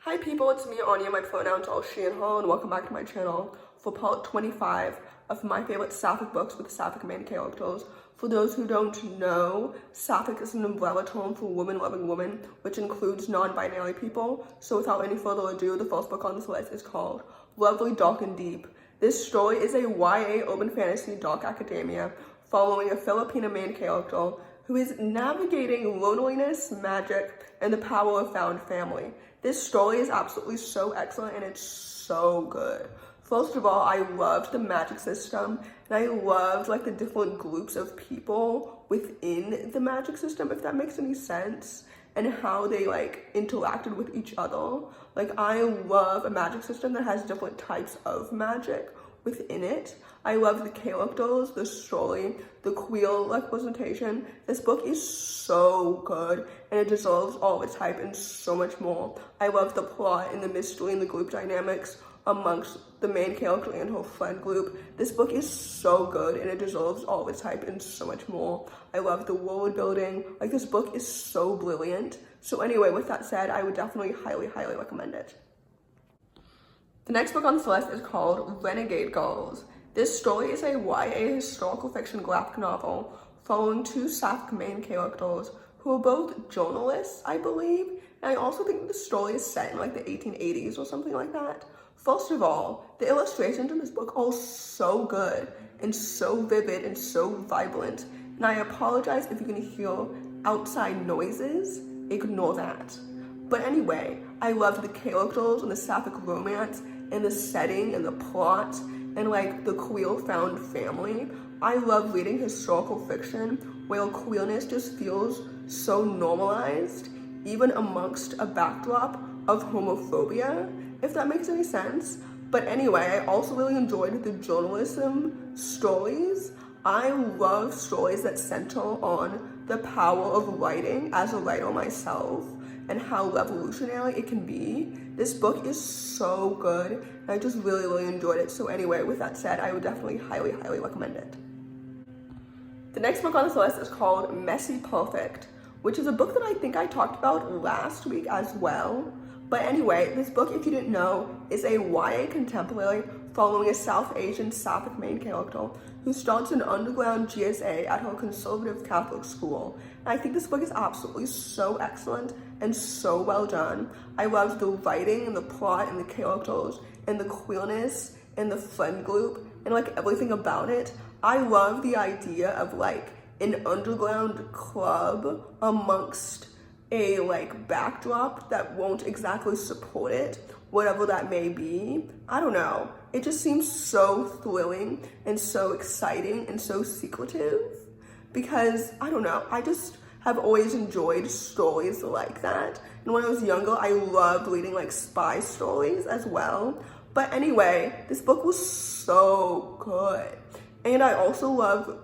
Hi people, it's me, Anja. My pronouns are she and her, and welcome back to my channel for part 25 of my favorite sapphic books with sapphic main characters. For those who don't know, sapphic is an umbrella term for woman-loving women, which includes non-binary people. So without any further ado, the first book on this list is called Lovely, Dark, and Deep. This story is a YA urban fantasy dark academia following a Filipina main character who is navigating loneliness, magic, and the power of found family. This story is absolutely so excellent and it's so good. First of all, I loved the magic system and I loved like the different groups of people within the magic system, if that makes any sense, and how they like interacted with each other. Like I love a magic system that has different types of magic within it. I love the characters, the story, the queer representation. This book is so good and it deserves all its hype and so much more. I love the plot and the mystery and the group dynamics amongst the main character and her friend group. This book is so good and it deserves all its hype and so much more. I love the world building. Like this book is so brilliant. So anyway, with that said, I would definitely highly recommend it. The next book on this list is called Renegade Girls. This story is a YA historical fiction graphic novel following two sapphic main characters who are both journalists, I believe, and I also think the story is set in like the 1880s or something like that. First of all, the illustrations in this book are so good and so vivid and so vibrant, and I apologize if you can hear outside noises, ignore that. But anyway, I loved the characters and the sapphic romance and the setting and the plot and like the queer found family. I love reading historical fiction where queerness just feels so normalized, even amongst a backdrop of homophobia, if that makes any sense. But anyway, I also really enjoyed the journalism stories. I love stories that center on the power of writing as a writer myself and how revolutionary it can be. This book is so good and I just really enjoyed it. So anyway, with that said, I would definitely highly recommend it. The next book on this list is called Messy Perfect, which is a book that I think I talked about last week as well. But anyway, this book, if you didn't know, is a YA contemporary following a South Asian sapphic main character who starts an underground GSA at her conservative Catholic school. And I think this book is absolutely so excellent and so well done. I loved the writing and the plot and the characters and the queerness and the friend group and like everything about it. I love the idea of like an underground club amongst a like backdrop that won't exactly support it, whatever that may be. I don't know. It just seems so thrilling and so exciting and so secretive because I don't know. I just have always enjoyed stories like that. And when I was younger, I loved reading like spy stories as well. But anyway, this book was so good. And I also love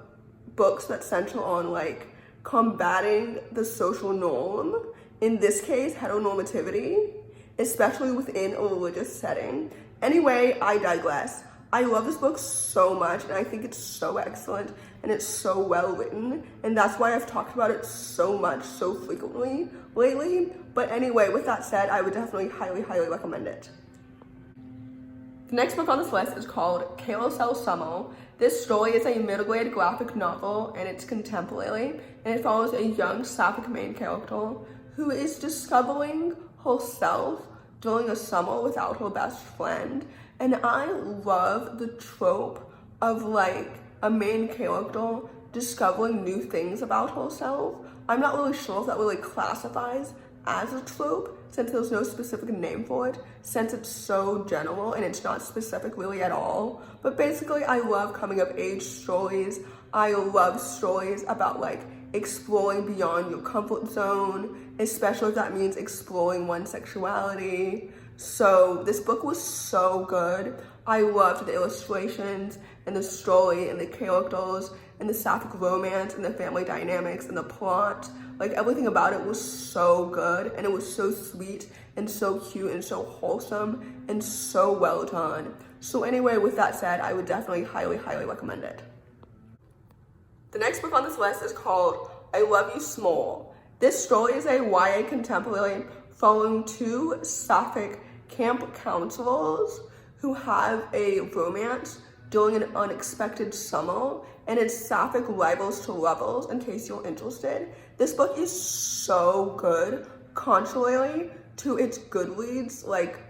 books that center on like combating the social norm, in this case, heteronormativity, especially within a religious setting. Anyway, I digress. I love this book so much and I think it's so excellent and it's so well written, and that's why I've talked about it so much, so frequently lately. But anyway, with that said, I would definitely highly recommend it. The next book on this list is called Carousel Summer. This story is a middle-grade graphic novel and it's contemporary, and it follows a young sapphic main character who is discovering herself during a summer without her best friend. And I love the trope of like a main character discovering new things about herself. I'm not really sure if that really classifies as a trope since there's no specific name for it, since it's so general and it's not specific really at all. But basically, I love coming of age stories. I love stories about like exploring beyond your comfort zone, especially if that means exploring one's sexuality. So this book was so good. I loved the illustrations and the story and the characters and the sapphic romance and the family dynamics and the plot. Like everything about it was so good and it was so sweet and so cute and so wholesome and so well done. So anyway, with that said, I would definitely highly recommend it. The next book on this list is called I Love You Small. This story is a YA contemporary following two sapphic camp counselors who have a romance during an unexpected summer, and it's sapphic rivals to lovers, in case you're interested. This book is so good, contrary to its Goodreads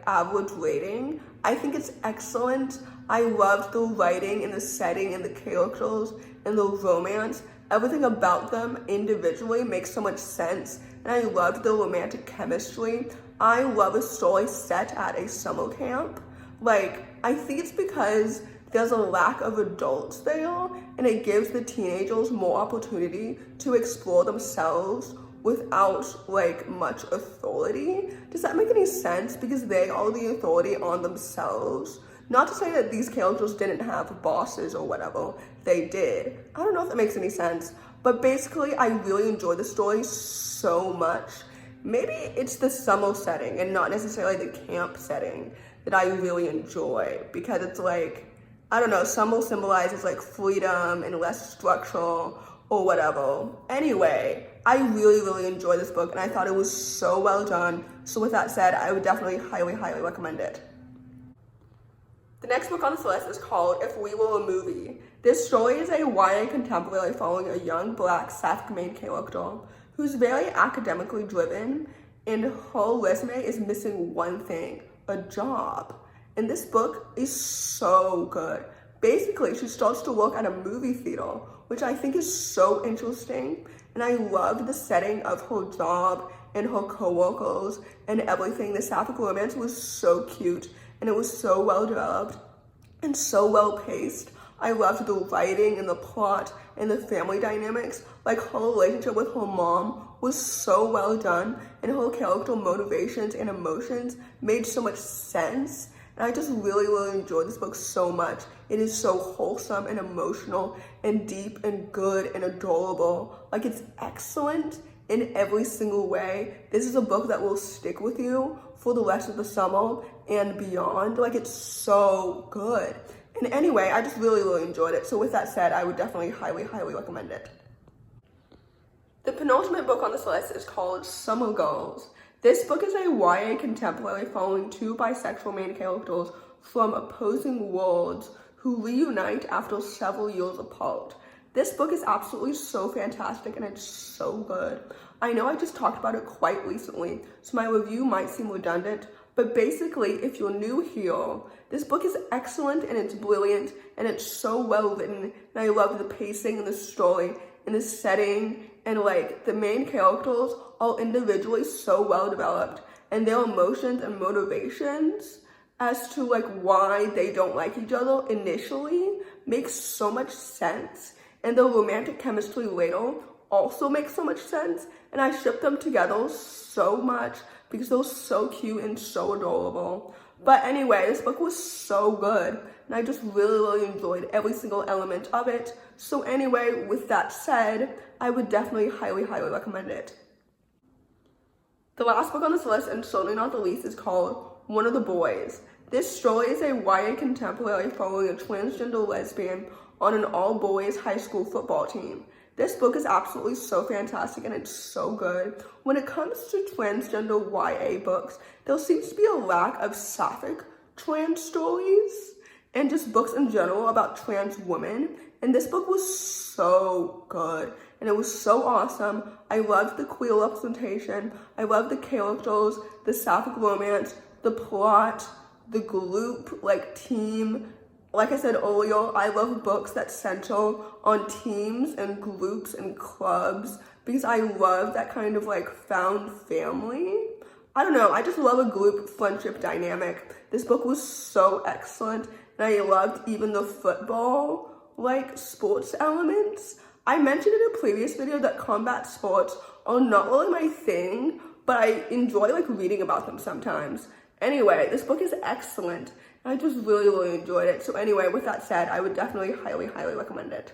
average rating. I think it's excellent. I loved the writing and the setting and the characters and the romance. Everything about them individually makes so much sense, and I loved the romantic chemistry. I love a story set at a summer camp. I think it's because there's a lack of adults there, and it gives the teenagers more opportunity to explore themselves without much authority. Does that make any sense? Because they are the authority on themselves. Not to say that these characters didn't have bosses or whatever, they did. I don't know if that makes any sense, but basically I really enjoyed the story so much. Maybe it's the summer setting and not necessarily the camp setting that I really enjoy, because it's I don't know, summer symbolizes freedom and less structure or whatever. Anyway, I really enjoyed this book, and I thought it was so well done. So with that said, I would definitely highly recommend it. The next book on this list is called If We Were a Movie. This story is a YA contemporary following a young black sapphic main character who's very academically driven, and her resume is missing one thing: a job. And this book is so good. Basically, she starts to work at a movie theater, which I think is so interesting. And I loved the setting of her job and her coworkers and everything. The sapphic romance was so cute, and it was so well developed and so well paced. I loved the writing and the plot and the family dynamics. Her relationship with her mom was so well done, and her character motivations and emotions made so much sense. And I just really enjoyed this book so much. It is so wholesome and emotional and deep and good and adorable. It's excellent in every single way. This is a book that will stick with you for the rest of the summer and beyond. It's so good. And anyway, I just really enjoyed it. So with that said, I would definitely highly recommend it. The penultimate book on this list is called Summer Girls. This book is a YA contemporary following two bisexual main characters from opposing worlds who reunite after several years apart. This book is absolutely so fantastic, and it's so good. I know I just talked about it quite recently, so my review might seem redundant, but basically, if you're new here, this book is excellent and it's brilliant and it's so well written, and I love the pacing and the story and the setting, and the main characters are individually so well developed, and their emotions and motivations as to why they don't like each other initially makes so much sense, and the romantic chemistry later also makes so much sense, and I ship them together so much because they're so cute and so adorable. But anyway, this book was so good, and I just really enjoyed every single element of it. So anyway, with that said, I would definitely highly recommend it. The last book on this list, and certainly not the least, is called One of the Boys. This story is a YA contemporary following a transgender lesbian on an all-boys high school football team. This book is absolutely so fantastic, and it's so good. When it comes to transgender YA books, there seems to be a lack of sapphic trans stories and just books in general about trans women. And this book was so good, and it was so awesome. I loved the queer representation. I loved the characters, the sapphic romance, the plot, the group, team. Like I said earlier, I love books that center on teams and groups and clubs, because I love that kind of found family. I don't know, I just love a group friendship dynamic. This book was so excellent, and I loved even the football sports elements. I mentioned in a previous video that combat sports are not really my thing, but I enjoy reading about them sometimes. Anyway, this book is excellent. I just really enjoyed it. So anyway, with that said, I would definitely highly recommend it.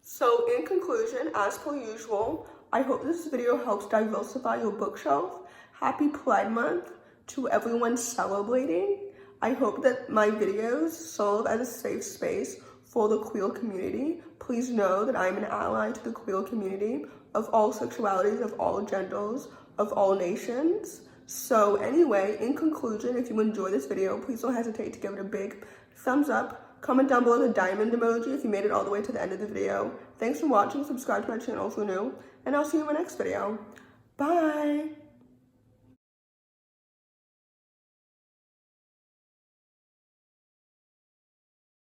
So in conclusion, as per usual, I hope this video helps diversify your bookshelf. Happy Pride Month to everyone celebrating. I hope that my videos serve as a safe space for the queer community. Please know that I'm an ally to the queer community of all sexualities, of all genders, of all nations. So anyway, in conclusion, if you enjoyed this video, please don't hesitate to give it a big thumbs up. Comment down below the diamond emoji if you made it all the way to the end of the video. Thanks for watching. Subscribe to my channel if you're new, and I'll see you in my next video. Bye!